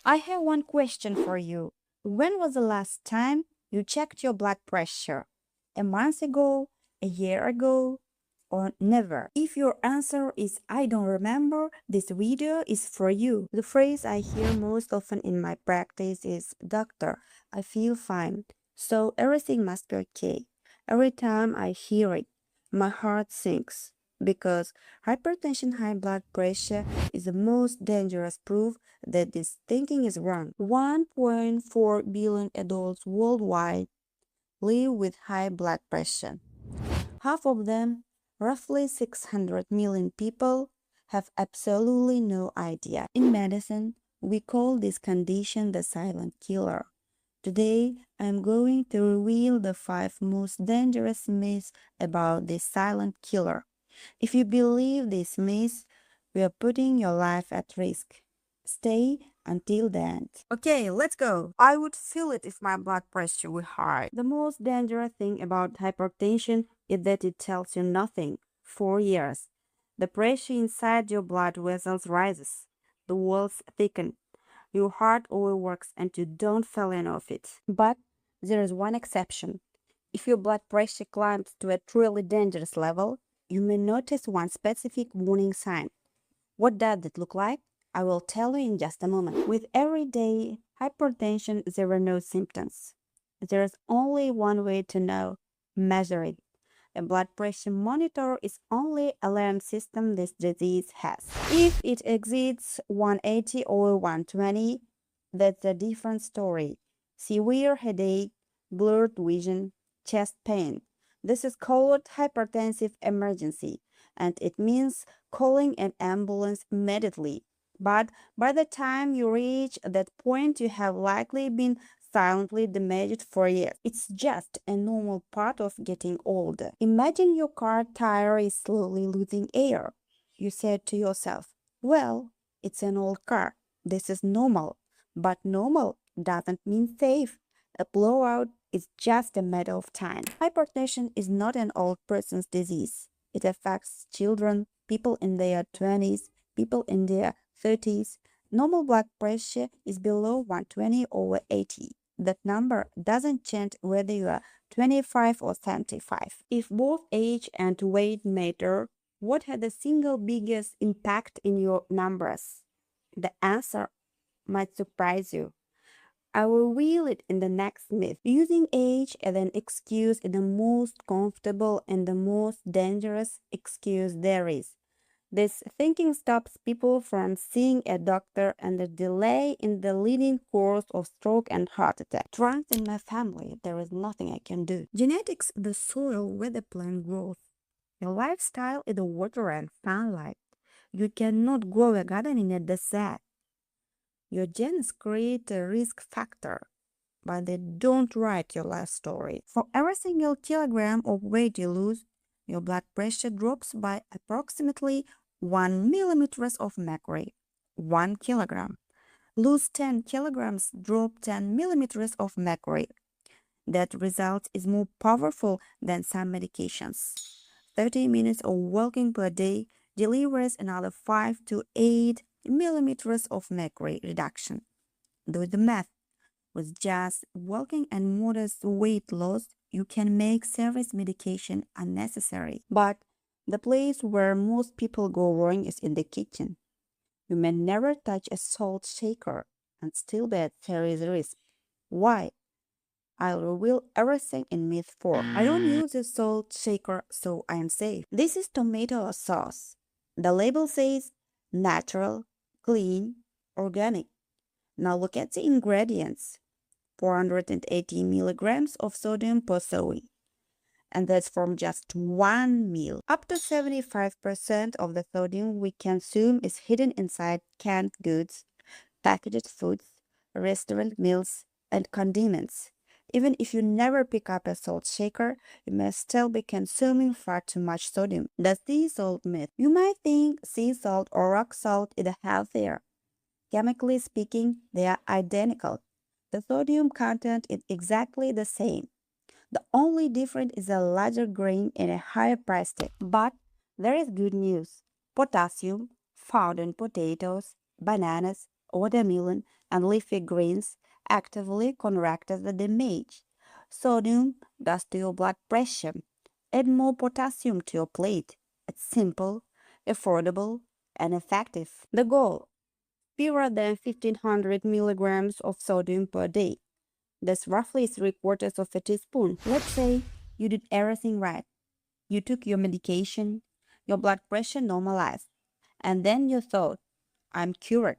I have one question for you. When was the last time you checked your blood pressure? A month ago? A year ago? Or never? If your answer is I don't remember, this video is for you. The phrase I hear most often in my practice is, Doctor, I feel fine, so everything must be okay. Every time I hear it, my heart sinks because hypertension, high blood pressure, is the most dangerous proof that this thinking is wrong. 1.4 billion adults worldwide live with high blood pressure. Half of them, roughly 600 million people, have absolutely no idea. In medicine, we call this condition the silent killer. Today, I'm going to reveal the 5 most dangerous myths about this silent killer. If you believe these myths, we are putting your life at risk. Stay until the end. Okay, let's go. I would feel it if my blood pressure were high. The most dangerous thing about hypertension is that it tells you nothing. For years, the pressure inside your blood vessels rises. The walls thicken. Your heart overworks and you don't feel any of it. But there is one exception. If your blood pressure climbs to a truly dangerous level, you may notice one specific warning sign. What does it look like? I will tell you in just a moment. With everyday hypertension, there are no symptoms. There is only one way to know: measure it. A blood pressure monitor is only alarm system this disease has. If it exceeds 180 or 120, that's a different story. Severe headache, blurred vision, chest pain. This is called hypertensive emergency, and it means calling an ambulance immediately. But by the time you reach that point, you have likely been silently damaged for years. It's just a normal part of getting older. Imagine your car tire is slowly losing air. You said to yourself, well, it's an old car. This is normal. But normal doesn't mean safe. A blowout is just a matter of time. Hypertension is not an old person's disease. It affects children, people in their 20s, people in their 30s. Normal blood pressure is below 120/80. That number doesn't change whether you are 25 or 75. If both age and weight matter, what had the single biggest impact in your numbers? The answer might surprise you. I will reveal it in the next myth. Using age as an excuse is the most comfortable and the most dangerous excuse there is. This thinking stops people from seeing a doctor and the delay in the leading course of stroke and heart attack. Trust in my family, there is nothing I can do. Genetics, the soil where the plant grows. Your lifestyle is the water and sunlight. You cannot grow a garden in a desert. Your genes create a risk factor, but they don't write your life story. For every single kilogram of weight you lose, your blood pressure drops by approximately 1 millimeters of mercury. 1 kilogram. Lose 10 kilograms, drop 10 millimeters of mercury. That result is more powerful than some medications. 30 minutes of walking per day delivers another 5 to 8 millimeters of mercury reduction. Do the math. With just walking and modest weight loss, you can make serious medication unnecessary. But the place where most people go wrong is in the kitchen. You may never touch a salt shaker and still be at serious risk. Why? I'll reveal everything in myth 4. I don't use a salt shaker, so I am safe. This is tomato sauce. The label says natural, clean, organic. Now look at the ingredients. 480 milligrams of sodium per serving. And that's from just one meal. Up to 75% of the sodium we consume is hidden inside canned goods, packaged foods, restaurant meals, and condiments. Even if you never pick up a salt shaker, you may still be consuming far too much sodium. The sea salt myth. You might think sea salt or rock salt is healthier. Chemically speaking, they are identical. The sodium content is exactly the same. The only difference is a larger grain and a higher price tag. But there is good news. Potassium, found in potatoes, bananas, watermelon, and leafy greens actively counteract the damage. Sodium does to your blood pressure. Add more potassium to your plate. It's simple, affordable, and effective. The goal: fewer than 1500 milligrams of sodium per day. That's roughly 3/4 of a teaspoon. Let's say you did everything right. You took your medication, your blood pressure normalized, and then you thought, I'm cured.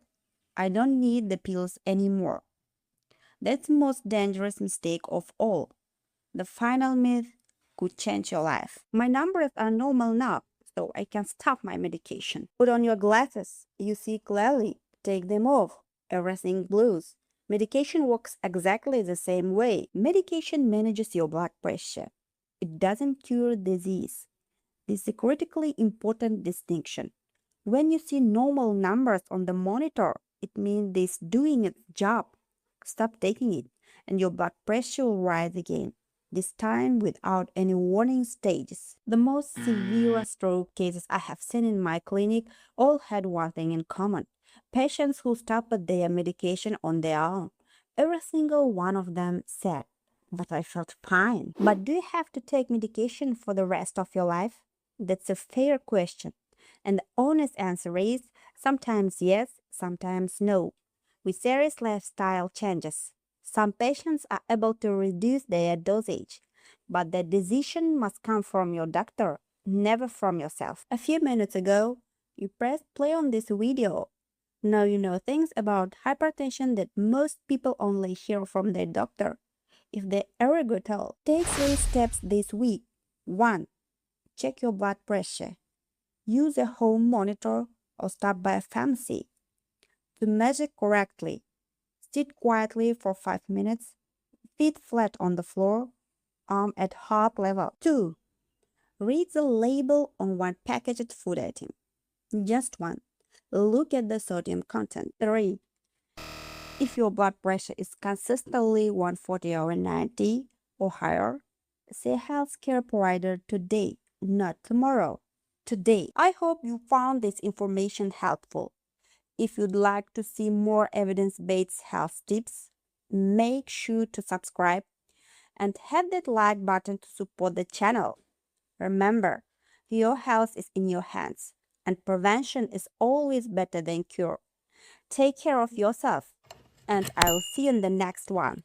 I don't need the pills anymore. That's the most dangerous mistake of all. The final myth could change your life. My numbers are normal now, so I can stop my medication. Put on your glasses. You see clearly. Take them off. Everything blues. Medication works exactly the same way. Medication manages your blood pressure. It doesn't cure disease. This is a critically important distinction. When you see normal numbers on the monitor, it means it's doing its job. Stop taking it, and your blood pressure will rise again, this time without any warning stages. The most severe stroke cases I have seen in my clinic all had one thing in common: patients who stopped their medication on their own. Every single one of them said, but I felt fine. But do you have to take medication for the rest of your life? That's a fair question. And the honest answer is sometimes yes, sometimes no. With serious lifestyle changes, some patients are able to reduce their dosage, but the decision must come from your doctor, never from yourself. A few minutes ago, you pressed play on this video. Now you know things about hypertension that most people only hear from their doctor, if they ever go told. Take 3 steps this week. 1. Check your blood pressure. Use a home monitor or stop by a pharmacy. To measure correctly, sit quietly for 5 minutes, feet flat on the floor, arm at heart level. 2. Read the label on one packaged food item. Just one. Look at the sodium content. 3. If your blood pressure is consistently 140/90 or higher, see a healthcare provider today, not tomorrow. Today. I hope you found this information helpful. If you'd like to see more evidence-based health tips, make sure to subscribe and hit that like button to support the channel. Remember, your health is in your hands, and prevention is always better than cure. Take care of yourself, and I'll see you in the next one.